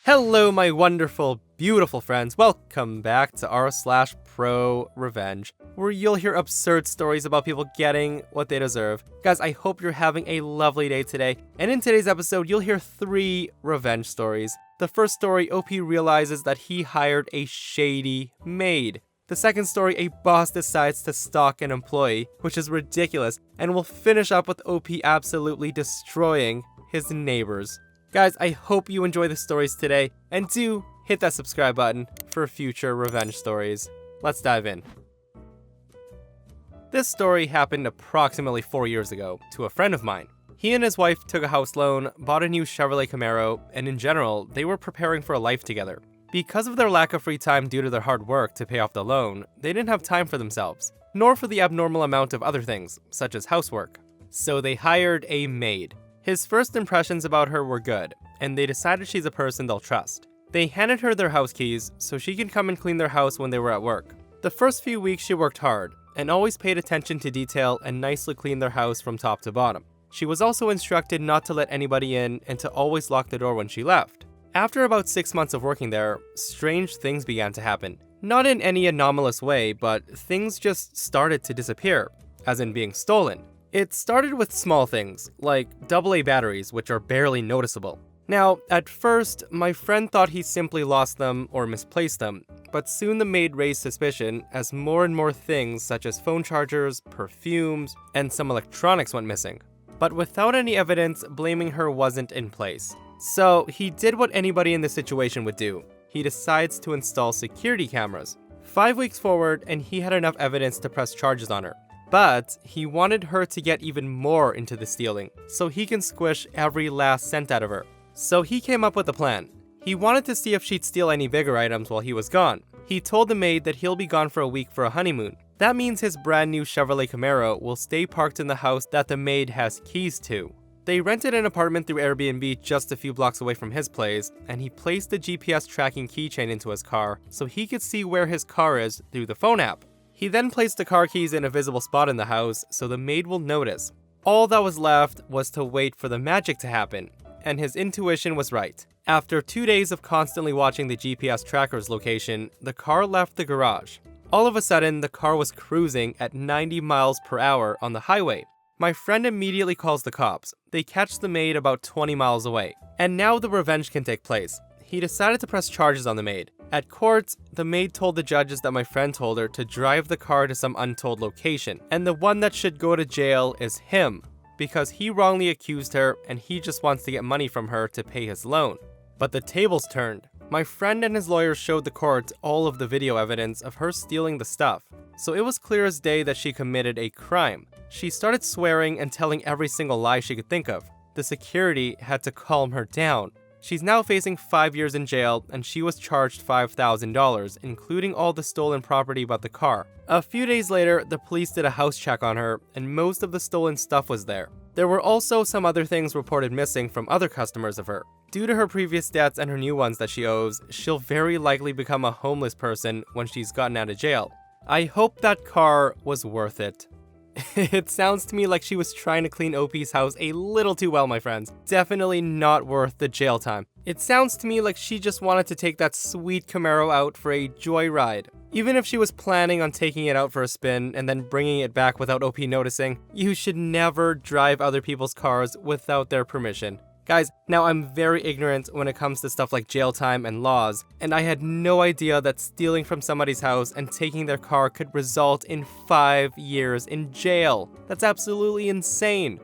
Hello, my wonderful, beautiful friends. Welcome back to r/ProRevenge, where you'll hear absurd stories about people getting what they deserve. Guys, I hope you're having a lovely day today. And in today's episode, you'll hear 3 revenge stories. The first story, OP realizes that he hired a shady maid. The second story, a boss decides to stalk an employee, which is ridiculous. And we'll finish up with OP absolutely destroying his neighbors. Guys, I hope you enjoy the stories today, and do hit that subscribe button for future revenge stories. Let's dive in. This story happened approximately 4 years ago to a friend of mine. He and his wife took a house loan, bought a new Chevrolet Camaro, and in general, they were preparing for a life together. Because of their lack of free time due to their hard work to pay off the loan, they didn't have time for themselves, nor for the abnormal amount of other things, such as housework. So they hired a maid. His first impressions about her were good, and they decided she's a person they'll trust. They handed her their house keys so she can come and clean their house when they were at work. The first few weeks she worked hard, and always paid attention to detail and nicely cleaned their house from top to bottom. She was also instructed not to let anybody in and to always lock the door when she left. After about 6 months of working there, strange things began to happen. Not in any anomalous way, but things just started to disappear, as in being stolen. It started with small things, like AA batteries, which are barely noticeable. Now, at first, my friend thought he simply lost them or misplaced them, but soon the maid raised suspicion as more and more things such as phone chargers, perfumes, and some electronics went missing. But without any evidence, blaming her wasn't in place. So he did what anybody in this situation would do. He decides to install security cameras. 5 weeks forward, and he had enough evidence to press charges on her. But he wanted her to get even more into the stealing, so he can squish every last cent out of her. So he came up with a plan. He wanted to see if she'd steal any bigger items while he was gone. He told the maid that he'll be gone for a week for a honeymoon. That means his brand new Chevrolet Camaro will stay parked in the house that the maid has keys to. They rented an apartment through Airbnb just a few blocks away from his place, and he placed the GPS tracking keychain into his car so he could see where his car is through the phone app. He then placed the car keys in a visible spot in the house so the maid will notice. All that was left was to wait for the magic to happen, and his intuition was right. After 2 days of constantly watching the GPS tracker's location, the car left the garage. All of a sudden, the car was cruising at 90 miles per hour on the highway. My friend immediately calls the cops. They catch the maid about 20 miles away. And now the revenge can take place. He decided to press charges on the maid. At court, the maid told the judges that my friend told her to drive the car to some untold location, and the one that should go to jail is him, because he wrongly accused her and he just wants to get money from her to pay his loan. But the tables turned. My friend and his lawyers showed the court all of the video evidence of her stealing the stuff, so it was clear as day that she committed a crime. She started swearing and telling every single lie she could think of. The security had to calm her down. She's now facing 5 years in jail, and she was charged $5,000, including all the stolen property but the car. A few days later, the police did a house check on her, and most of the stolen stuff was there. There were also some other things reported missing from other customers of her. Due to her previous debts and her new ones that she owes, she'll very likely become a homeless person when she's gotten out of jail. I hope that car was worth it. It sounds to me like she was trying to clean OP's house a little too well, my friends. Definitely not worth the jail time. It sounds to me like she just wanted to take that sweet Camaro out for a joyride. Even if she was planning on taking it out for a spin and then bringing it back without OP noticing, you should never drive other people's cars without their permission. Guys, now I'm very ignorant when it comes to stuff like jail time and laws, and I had no idea that stealing from somebody's house and taking their car could result in 5 years in jail. That's absolutely insane.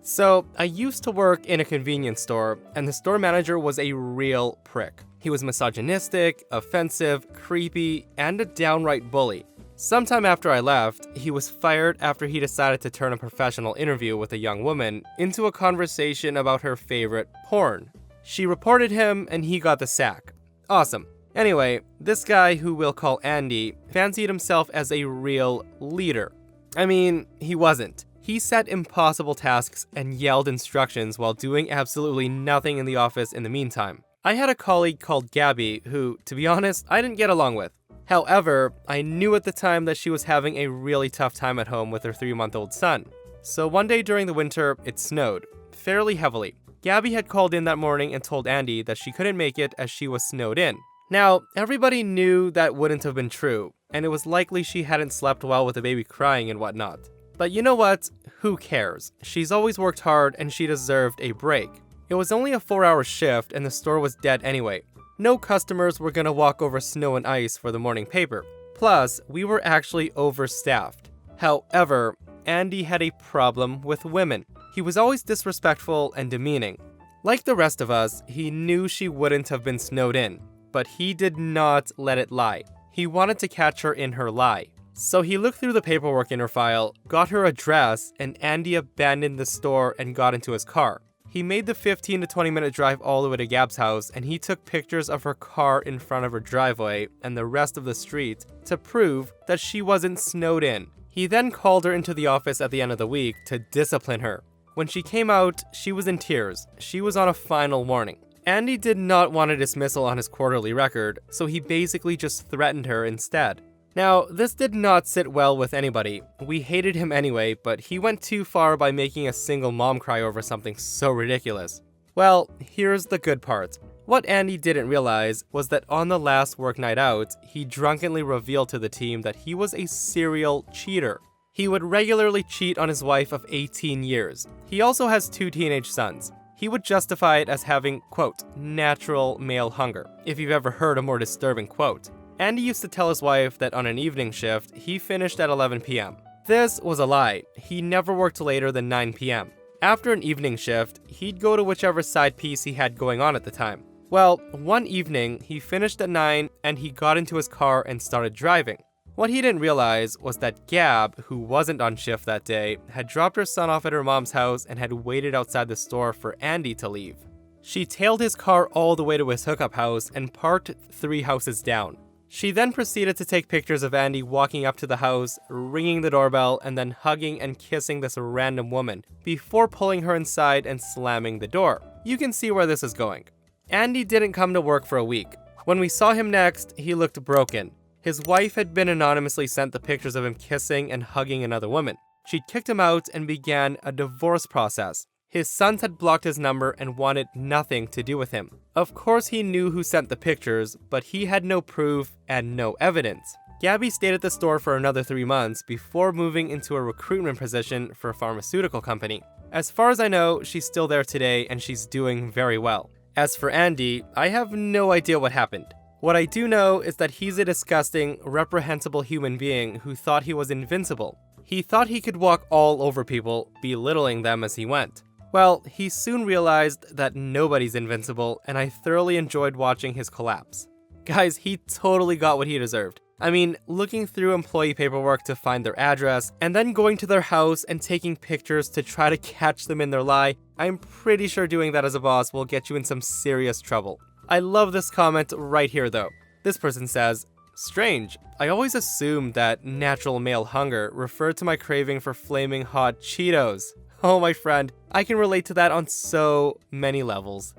So, I used to work in a convenience store, and the store manager was a real prick. He was misogynistic, offensive, creepy, and a downright bully. Sometime after I left, he was fired after he decided to turn a professional interview with a young woman into a conversation about her favorite porn. She reported him and he got the sack. Awesome. Anyway, this guy, who we'll call Andy, fancied himself as a real leader. I mean, he wasn't. He set impossible tasks and yelled instructions while doing absolutely nothing in the office in the meantime. I had a colleague called Gabby who, to be honest, I didn't get along with. However, I knew at the time that she was having a really tough time at home with her 3-month-old son. So one day during the winter, it snowed, fairly heavily. Gabby had called in that morning and told Andy that she couldn't make it as she was snowed in. Now, everybody knew that wouldn't have been true, and it was likely she hadn't slept well with the baby crying and whatnot. But you know what? Who cares? She's always worked hard and she deserved a break. It was only a 4-hour shift and the store was dead anyway. No customers were gonna walk over snow and ice for the morning paper. Plus, we were actually overstaffed. However, Andy had a problem with women. He was always disrespectful and demeaning. Like the rest of us, he knew she wouldn't have been snowed in, but he did not let it lie. He wanted to catch her in her lie. So he looked through the paperwork in her file, got her address, and Andy abandoned the store and got into his car. He made the 15 to 20 minute drive all the way to Gab's house, and he took pictures of her car in front of her driveway and the rest of the street to prove that she wasn't snowed in. He then called her into the office at the end of the week to discipline her. When she came out, she was in tears. She was on a final warning. Andy did not want a dismissal on his quarterly record, so he basically just threatened her instead. Now, this did not sit well with anybody. We hated him anyway, but he went too far by making a single mom cry over something so ridiculous. Well, here's the good part. What Andy didn't realize was that on the last work night out, he drunkenly revealed to the team that he was a serial cheater. He would regularly cheat on his wife of 18 years. He also has 2 teenage sons. He would justify it as having, quote, natural male hunger, if you've ever heard a more disturbing quote. Andy used to tell his wife that on an evening shift, he finished at 11 p.m. This was a lie. He never worked later than 9 p.m. After an evening shift, he'd go to whichever side piece he had going on at the time. Well, one evening, he finished at 9 and he got into his car and started driving. What he didn't realize was that Gab, who wasn't on shift that day, had dropped her son off at her mom's house and had waited outside the store for Andy to leave. She tailed his car all the way to his hookup house and parked 3 houses down. She then proceeded to take pictures of Andy walking up to the house, ringing the doorbell, and then hugging and kissing this random woman, before pulling her inside and slamming the door. You can see where this is going. Andy didn't come to work for a week. When we saw him next, he looked broken. His wife had been anonymously sent the pictures of him kissing and hugging another woman. She'd kicked him out and began a divorce process. His sons had blocked his number and wanted nothing to do with him. Of course he knew who sent the pictures, but he had no proof and no evidence. Gabby stayed at the store for another 3 months before moving into a recruitment position for a pharmaceutical company. As far as I know, she's still there today and she's doing very well. As for Andy, I have no idea what happened. What I do know is that he's a disgusting, reprehensible human being who thought he was invincible. He thought he could walk all over people, belittling them as he went. Well, he soon realized that nobody's invincible, and I thoroughly enjoyed watching his collapse. Guys, he totally got what he deserved. I mean, looking through employee paperwork to find their address, and then going to their house and taking pictures to try to catch them in their lie, I'm pretty sure doing that as a boss will get you in some serious trouble. I love this comment right here though. This person says, strange, I always assumed that natural male hunger referred to my craving for flaming hot Cheetos. Oh my friend, I can relate to that on so many levels.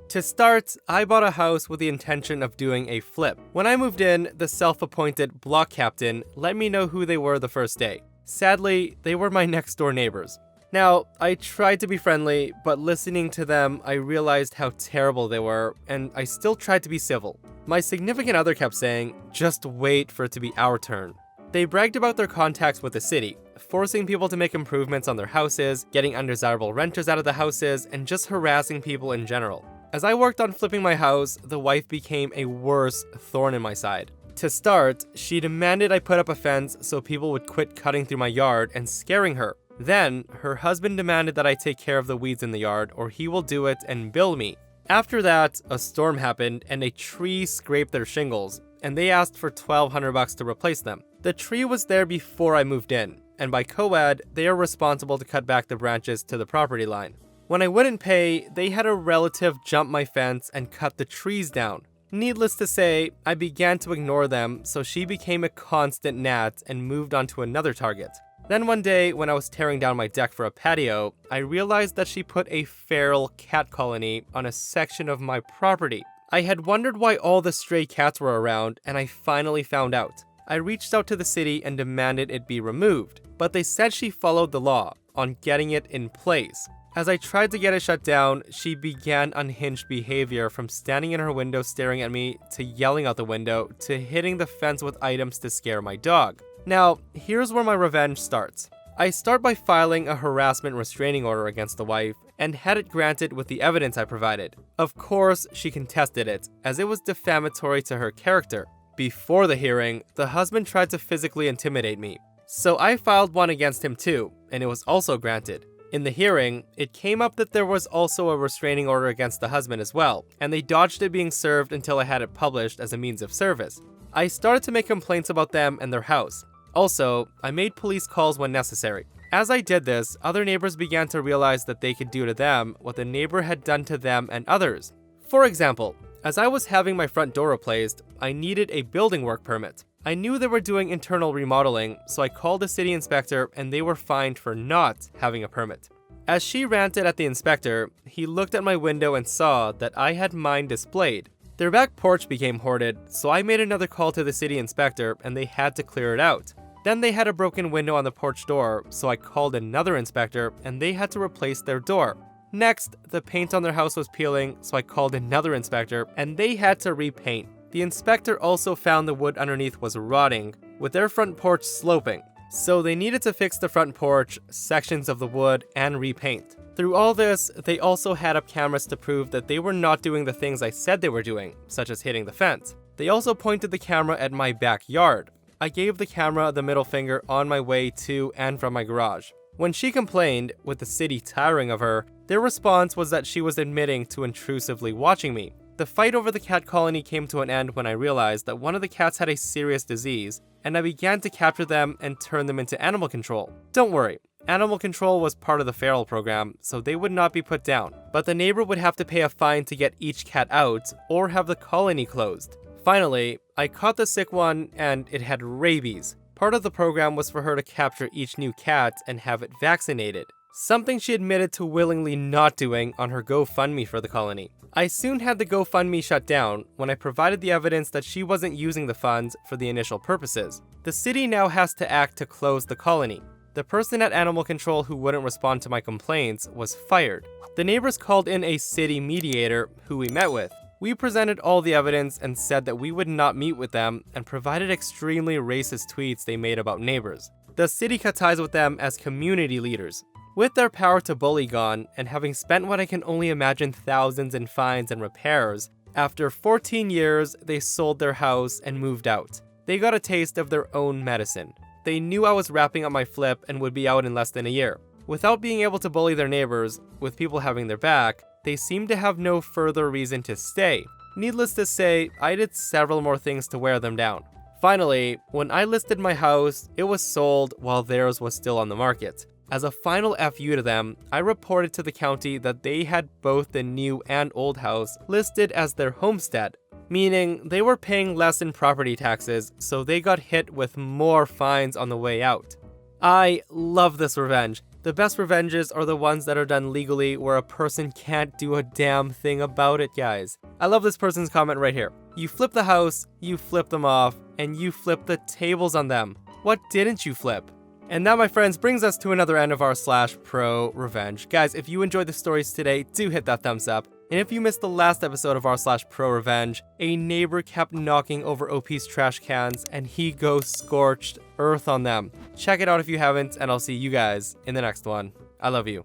To start, I bought a house with the intention of doing a flip. When I moved in, the self-appointed block captain let me know who they were the first day. Sadly, they were my next door neighbors. Now, I tried to be friendly, but listening to them, I realized how terrible they were, and I still tried to be civil. My significant other kept saying, just wait for it to be our turn. They bragged about their contacts with the city, forcing people to make improvements on their houses, getting undesirable renters out of the houses, and just harassing people in general. As I worked on flipping my house, the wife became a worse thorn in my side. To start, she demanded I put up a fence so people would quit cutting through my yard and scaring her. Then, her husband demanded that I take care of the weeds in the yard or he will do it and bill me. After that, a storm happened and a tree scraped their shingles, and they asked for $1,200 to replace them. The tree was there before I moved in, and by co-ed, they are responsible to cut back the branches to the property line. When I wouldn't pay, they had a relative jump my fence and cut the trees down. Needless to say, I began to ignore them, so she became a constant gnat and moved on to another target. Then one day, when I was tearing down my deck for a patio, I realized that she put a feral cat colony on a section of my property. I had wondered why all the stray cats were around, and I finally found out. I reached out to the city and demanded it be removed, but they said she followed the law on getting it in place. As I tried to get it shut down, she began unhinged behavior, from standing in her window staring at me, to yelling out the window, to hitting the fence with items to scare my dog. Now, here's where my revenge starts. I start by filing a harassment restraining order against the wife, and had it granted with the evidence I provided. Of course, she contested it, as it was defamatory to her character. Before the hearing, the husband tried to physically intimidate me, so I filed one against him too, and it was also granted. In the hearing, it came up that there was also a restraining order against the husband as well, and they dodged it being served until I had it published as a means of service. I started to make complaints about them and their house. Also, I made police calls when necessary. As I did this, other neighbors began to realize that they could do to them what the neighbor had done to them and others. For example, as I was having my front door replaced, I needed a building work permit. I knew they were doing internal remodeling, so I called the city inspector and they were fined for not having a permit. As she ranted at the inspector, he looked at my window and saw that I had mine displayed. Their back porch became hoarded, so I made another call to the city inspector and they had to clear it out. Then they had a broken window on the porch door, so I called another inspector and they had to replace their door. Next, the paint on their house was peeling, so I called another inspector and they had to repaint. The inspector also found the wood underneath was rotting, with their front porch sloping, so they needed to fix the front porch, sections of the wood, and repaint. Through all this, they also had up cameras to prove that they were not doing the things I said they were doing, such as hitting the fence. They also pointed the camera at my backyard. I gave the camera the middle finger on my way to and from my garage. When she complained, with the city tiring of her, their response was that she was admitting to intrusively watching me. The fight over the cat colony came to an end when I realized that one of the cats had a serious disease, and I began to capture them and turn them into animal control. Don't worry, animal control was part of the feral program, so they would not be put down, but the neighbor would have to pay a fine to get each cat out or have the colony closed. Finally, I caught the sick one and it had rabies. Part of the program was for her to capture each new cat and have it vaccinated, something she admitted to willingly not doing on her GoFundMe for the colony. I soon had the GoFundMe shut down when I provided the evidence that she wasn't using the funds for the initial purposes. The city now has to act to close the colony. The person at Animal Control who wouldn't respond to my complaints was fired. The neighbors called in a city mediator who we met with. We presented all the evidence and said that we would not meet with them, and provided extremely racist tweets they made about neighbors. The city cut ties with them as community leaders. With their power to bully gone, and having spent what I can only imagine thousands in fines and repairs, after 14 years, they sold their house and moved out. They got a taste of their own medicine. They knew I was wrapping up my flip and would be out in less than a year. Without being able to bully their neighbors, with people having their back, they seemed to have no further reason to stay. Needless to say, I did several more things to wear them down. Finally, when I listed my house, it was sold while theirs was still on the market. As a final FU to them, I reported to the county that they had both the new and old house listed as their homestead, meaning they were paying less in property taxes, so they got hit with more fines on the way out. I love this revenge. The best revenges are the ones that are done legally, where a person can't do a damn thing about it, guys. I love this person's comment right here. You flip the house, you flip them off, and you flip the tables on them. What didn't you flip? And that, my friends, brings us to another end of our /ProRevenge. Guys, if you enjoyed the stories today, do hit that thumbs up. And if you missed the last episode of our /ProRevenge, a neighbor kept knocking over OP's trash cans and he goes scorched earth on them. Check it out if you haven't, and I'll see you guys in the next one. I love you.